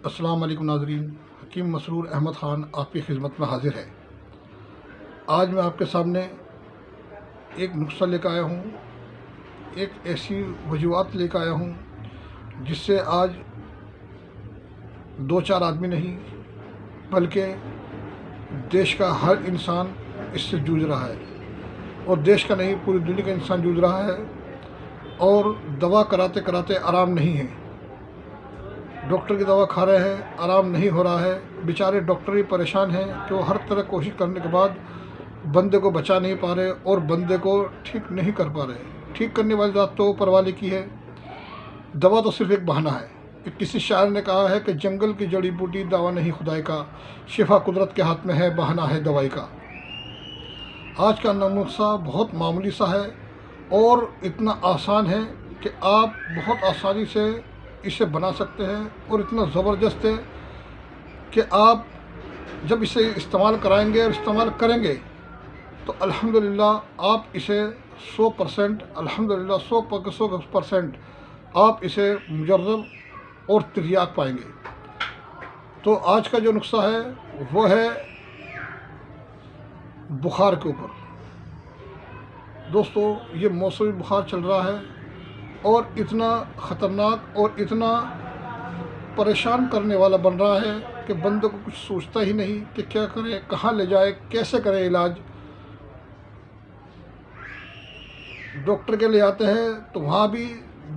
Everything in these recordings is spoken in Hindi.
अस्सलाम वालेकुम नाज़रीन। हकीम मसरूर अहमद ख़ान आपकी खिदमत में हाजिर है। आज मैं आपके सामने एक नुस्ख़ा लेकर आया हूँ, एक ऐसी वजूहत लेकर आया हूँ जिससे आज दो चार आदमी नहीं बल्कि देश का हर इंसान इससे जूझ रहा है, और देश का नहीं पूरी दुनिया का इंसान जूझ रहा है। और दवा कराते कराते आराम नहीं है। डॉक्टर की दवा खा रहे हैं, आराम नहीं हो रहा है। बेचारे डॉक्टर भी परेशान हैं कि वो हर तरह कोशिश करने के बाद बंदे को बचा नहीं पा रहे और बंदे को ठीक नहीं कर पा रहे। ठीक करने वाली बात तो ऊपर वाले की है, दवा तो सिर्फ एक बहाना है। किसी शायर ने कहा है कि जंगल की जड़ी बूटी दवा नहीं खुदाई का, शिफा कुदरत के हाथ में है, बहाना है दवाई का। आज का नुस्खा बहुत मामूली सा है और इतना आसान है कि आप बहुत आसानी से इसे बना सकते हैं, और इतना ज़बरदस्त है कि आप जब इसे इस्तेमाल कराएंगे और इस्तेमाल करेंगे तो अल्हम्दुलिल्लाह आप इसे 100% अल्हम्दुलिल्लाह 100% आप इसे मुजर्रब और तिर्याक पाएंगे। तो आज का जो नुस्खा है वो है बुखार के ऊपर। दोस्तों, ये मौसमी बुखार चल रहा है और इतना ख़तरनाक और इतना परेशान करने वाला बन रहा है कि बंदे को कुछ सोचता ही नहीं कि क्या करे, कहाँ ले जाए, कैसे करे इलाज। डॉक्टर के लिए आते हैं तो वहाँ भी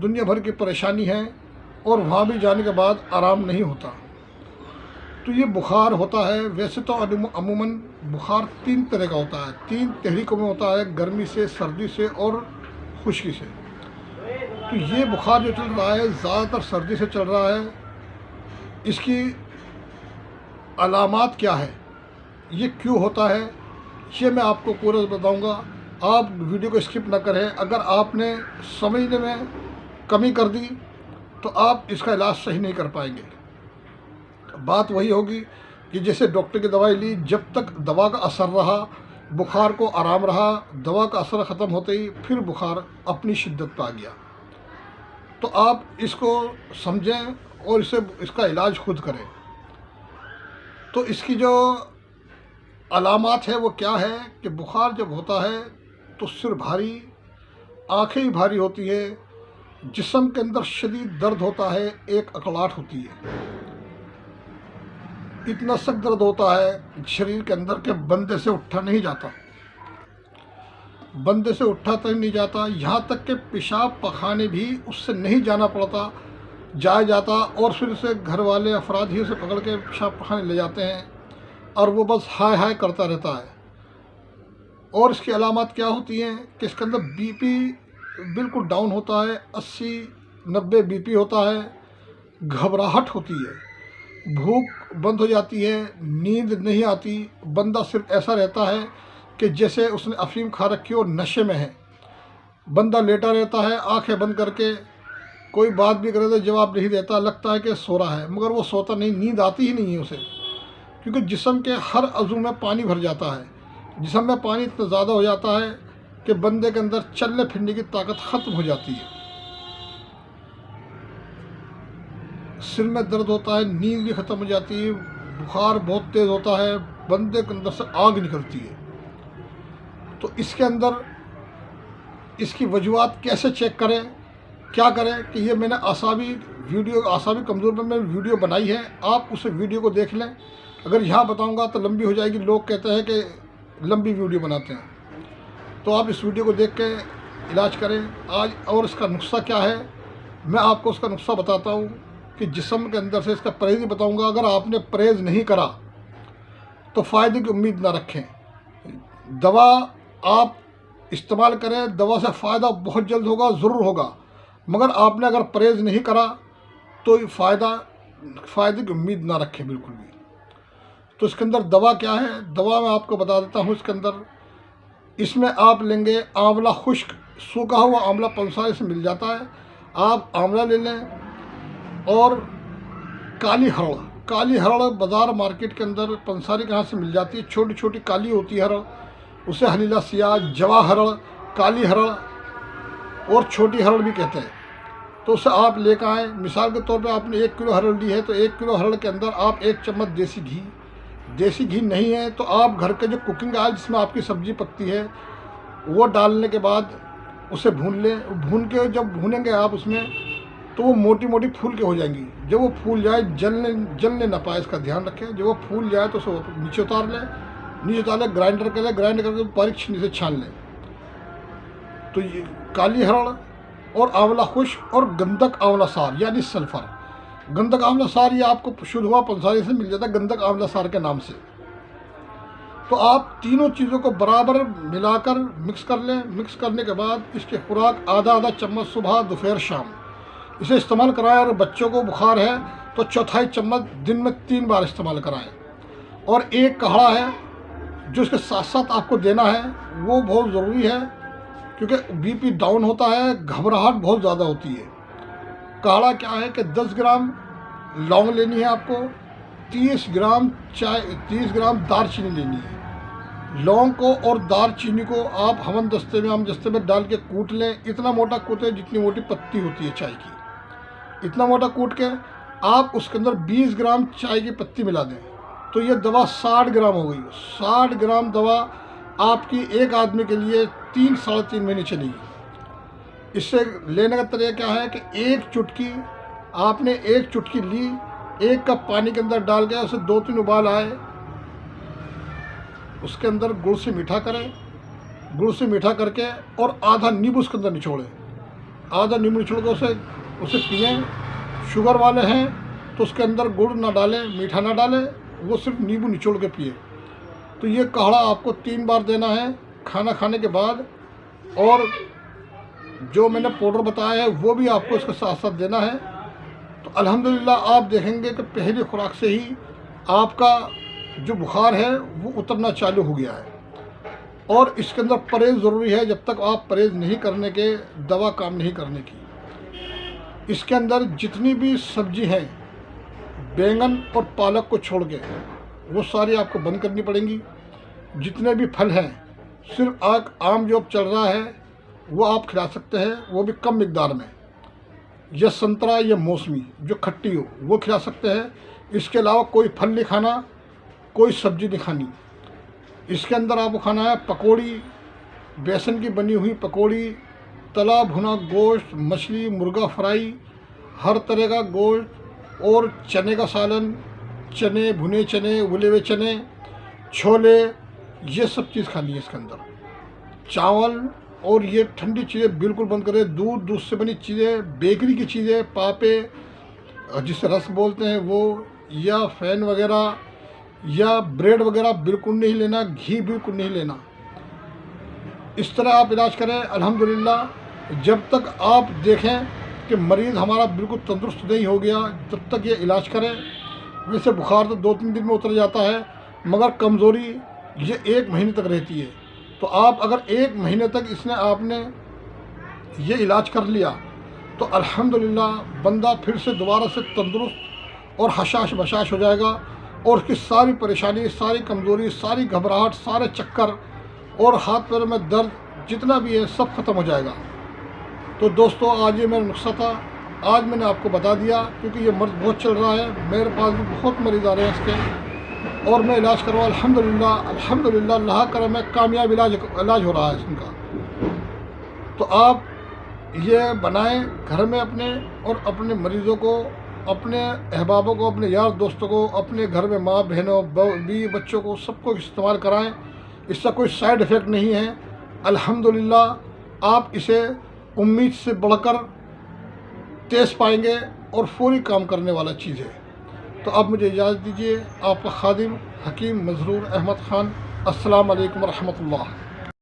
दुनिया भर की परेशानी है और वहाँ भी जाने के बाद आराम नहीं होता। तो ये बुखार होता है, वैसे तो अमूमन बुखार 3 तरह का होता है, 3 तहरीकों में होता है, गर्मी से, सर्दी से और खुश्की से। तो ये बुखार जो चल रहा है ज़्यादातर सर्दी से चल रहा है। इसकी अलामात क्या है, ये क्यों होता है, ये मैं आपको पूरा बताऊंगा। आप वीडियो को स्किप ना करें। अगर आपने समझने में कमी कर दी तो आप इसका इलाज सही नहीं कर पाएंगे। बात वही होगी कि जैसे डॉक्टर की दवाई ली, जब तक दवा का असर रहा, बुखार को आराम रहा, दवा का असर ख़त्म होते ही फिर बुखार अपनी शिद्दत पर आ गया। तो आप इसको समझें और इसका इलाज खुद करें। तो इसकी जो अलामात है वो क्या है कि बुखार जब होता है तो सिर भारी, आंखें ही भारी होती है, जिस्म के अंदर शदीद दर्द होता है, एक अकड़ाहट होती है, इतना सख्त दर्द होता है शरीर के अंदर के बंदे से उठा नहीं जाता, बंदे से उठा तक नहीं जाता। यहाँ तक कि पेशाब पखाने भी उससे नहीं जाना पड़ता, जाया जाता और फिर उसे घर वाले अफराद ही उसे पकड़ के पेशाब पखाने ले जाते हैं और वो बस हाय हाय करता रहता है। और इसकी अलामत क्या होती हैं कि इसके अंदर बीपी बिल्कुल डाउन होता है, 80-90 बीपी होता है, घबराहट होती है, भूख बंद हो जाती है, नींद नहीं आती, बंदा सिर्फ ऐसा रहता है कि जैसे उसने अफीम खा रखी हो, नशे में है। बंदा लेटा रहता है आंखें बंद करके, कोई बात भी करे तो जवाब नहीं देता, लगता है कि सो रहा है, मगर वो सोता नहीं, नींद आती ही नहीं है उसे, क्योंकि जिस्म के हर अज़ू में पानी भर जाता है। जिस्म में पानी इतना ज़्यादा हो जाता है कि बंदे के अंदर चलने फिरने की ताकत ख़त्म हो जाती है। सिर में दर्द होता है, नींद भी ख़त्म हो जाती है, बुखार बहुत तेज़ होता है, बंदे के अंदर से आग निकलती है। तो इसके अंदर इसकी वजूहत कैसे चेक करें, क्या करें कि ये मैंने आसाबी कमज़ोर पर मैंने वीडियो बनाई है, आप उस वीडियो को देख लें। अगर यहाँ बताऊँगा तो लंबी हो जाएगी, लोग कहते हैं कि लंबी वीडियो बनाते हैं, तो आप इस वीडियो को देख के इलाज करें आज। और इसका नुस्खा क्या है मैं आपको उसका नुस्खा बताता हूँ कि जिस्म के अंदर से इसका परहेज़ ही बताऊँगा। अगर आपने परहेज़ नहीं करा तो फ़ायदे की उम्मीद ना रखें। दवा आप इस्तेमाल करें, दवा से फ़ायदा बहुत जल्द होगा, ज़रूर होगा, मगर आपने अगर परहेज़ नहीं करा तो फ़ायदे की उम्मीद ना रखें बिल्कुल भी। तो इसके अंदर दवा क्या है, दवा मैं आपको बता देता हूँ। इसमें आप लेंगे आंवला खुश्क, सूखा हुआ आंवला पंसारी से मिल जाता है, आप आंवला ले लें। और काली हरड़ बाज़ार मार्केट के अंदर पंसारी के यहाँ से मिल जाती है, छोटी छोटी काली होती है हरड़, उसे हलीला सियाज, जवा हरड़, काली हरड़ और छोटी हरड़ भी कहते हैं। तो उसे आप लेकर आएँ। मिसाल के तौर पे आपने 1 किलो हरड़ ली है तो 1 किलो हरड़ के अंदर आप 1 चम्मच देसी घी नहीं है तो आप घर के जो कुकिंग ऑयल जिसमें आपकी सब्ज़ी पकती है वो डालने के बाद उसे भून लें। भून के जब भूनेंगे आप उसमें तो वो मोटी मोटी फूल के हो जाएंगी। जब वो फूल जाए जलने ना पाए, इसका ध्यान रखें। जब वो फूल जाए तो उसे नीचे उतार लें, ग्राइंडर कर लें, ग्राइंड करके बारीक छीनी से छान लें। तो ये काली हरड़ और आंवला खुश्क और गंधक आंवला सार यानी सल्फर। गंधक आंवला सार ये आपको शुद्ध हुआ पंसारी से मिल जाता है, गंधक आंवला सार के नाम से। तो आप तीनों चीज़ों को बराबर मिलाकर मिक्स कर लें। मिक्स करने के बाद इसकी खुराक आधा चम्मच सुबह, दोपहर, शाम इसे इस्तेमाल कराएं। और बच्चों को बुखार है तो 1/4 चम्मच दिन में 3 बार इस्तेमाल कराएं। और एक काढ़ा है जो इसके साथ साथ आपको देना है, वो बहुत ज़रूरी है क्योंकि बीपी डाउन होता है, घबराहट बहुत ज़्यादा होती है। काढ़ा क्या है कि 10 ग्राम लौंग लेनी है आपको, 30 ग्राम दालचीनी लेनी है। लौंग को और दालचीनी को आप हम दस्ते में डाल के कूट लें। इतना मोटा कूटें जितनी मोटी पत्ती होती है चाय की, इतना मोटा कूट के आप उसके अंदर 20 ग्राम चाय की पत्ती मिला दें। तो ये दवा 60 ग्राम हो गई। 60 ग्राम दवा आपकी एक आदमी के लिए 3-3.5 महीने चलेगी। इससे लेने का तरीका क्या है कि एक चुटकी ली, 1 कप पानी के अंदर डाल के उसे 2-3 उबाल आए, उसके अंदर गुड़ से मीठा करें। गुड़ से मीठा करके और आधा नींबू उसके अंदर निचोड़ें। आधा नींबू निचोड़ के उसे पिएँ। शुगर वाले हैं तो उसके अंदर गुड़ ना डालें, मीठा ना डालें, वो सिर्फ नींबू निचोड़ के पिए। तो ये काढ़ा आपको 3 बार देना है खाना खाने के बाद। और जो मैंने पाउडर बताया है वो भी आपको इसके साथ साथ देना है। तो अल्हम्दुलिल्लाह आप देखेंगे कि पहली खुराक से ही आपका जो बुखार है वो उतरना चालू हो गया है। और इसके अंदर परहेज़ ज़रूरी है। जब तक आप परहेज़ नहीं करने के दवा काम नहीं करने की। इसके अंदर जितनी भी सब्जी हैं, बैंगन और पालक को छोड़ के वो सारी आपको बंद करनी पड़ेंगी। जितने भी फल हैं, सिर्फ आम जो अब चल रहा है वो आप खिला सकते हैं, वो भी कम मिकदार में। या संतरा या मौसमी जो खट्टी हो वो खिला सकते हैं। इसके अलावा कोई फल नहीं खाना, कोई सब्जी नहीं खानी। इसके अंदर आपको खाना है पकौड़ी, बेसन की बनी हुई पकौड़ी, तला भुना गोश्त, मछली, मुर्गा फ्राई, हर तरह का गोश्त और चने का सालन, चने, भुने चने, उबले हुए चने, छोले, ये सब चीज़ खानी है इसके अंदर। चावल और ये ठंडी चीज़ें बिल्कुल बंद करें। दूध से बनी चीज़ें, बेकरी की चीज़ें, पापे जिसे रस बोलते हैं वो, या फैन वगैरह या ब्रेड वगैरह बिल्कुल नहीं लेना, घी बिल्कुल नहीं लेना। इस तरह आप इलाज करें। अल्हम्दुलिल्लाह जब तक आप देखें कि मरीज़ हमारा बिल्कुल तंदुरुस्त नहीं हो गया, तब तक ये इलाज करें। वैसे बुखार तो 2-3 दिन में उतर जाता है, मगर कमज़ोरी ये 1 महीने तक रहती है। तो आप अगर 1 महीने तक आपने ये इलाज कर लिया तो अल्हम्दुलिल्लाह बंदा फिर से दोबारा से तंदुरुस्त और हशाश बशाश हो जाएगा। और उसकी सारी परेशानी, सारी कमज़ोरी, सारी घबराहट, सारे चक्कर और हाथ पैर में दर्द जितना भी है सब ख़त्म हो जाएगा। तो दोस्तों आज ये मेरा नुस्खा था, आज मैंने आपको बता दिया क्योंकि ये मर्ज़ बहुत चल रहा है। मेरे पास भी बहुत मरीज़ आ रहे हैं इसके और मैं इलाज करवा अल्हम्दुलिल्लाह अल्लाह करम में कामयाब इलाज हो रहा है इनका। तो आप ये बनाएं घर में अपने, और अपने मरीज़ों को, अपने अहबाबों को, अपने यार दोस्तों को, अपने घर में माँ बहनों, बीवी बच्चों को सबको इस्तेमाल कराएं। इसका कोई साइड इफ़ेक्ट नहीं है। अल्हम्दुलिल्लाह आप इसे उम्मीद से बढ़कर तेज़ पाएंगे और फौरी काम करने वाला चीज़ है। तो अब मुझे इजाज़त दीजिए। आपका खादिम हकीम मज़रूर अहमद ख़ान। अस्सलाम वालेकुम रहमतुल्लाह।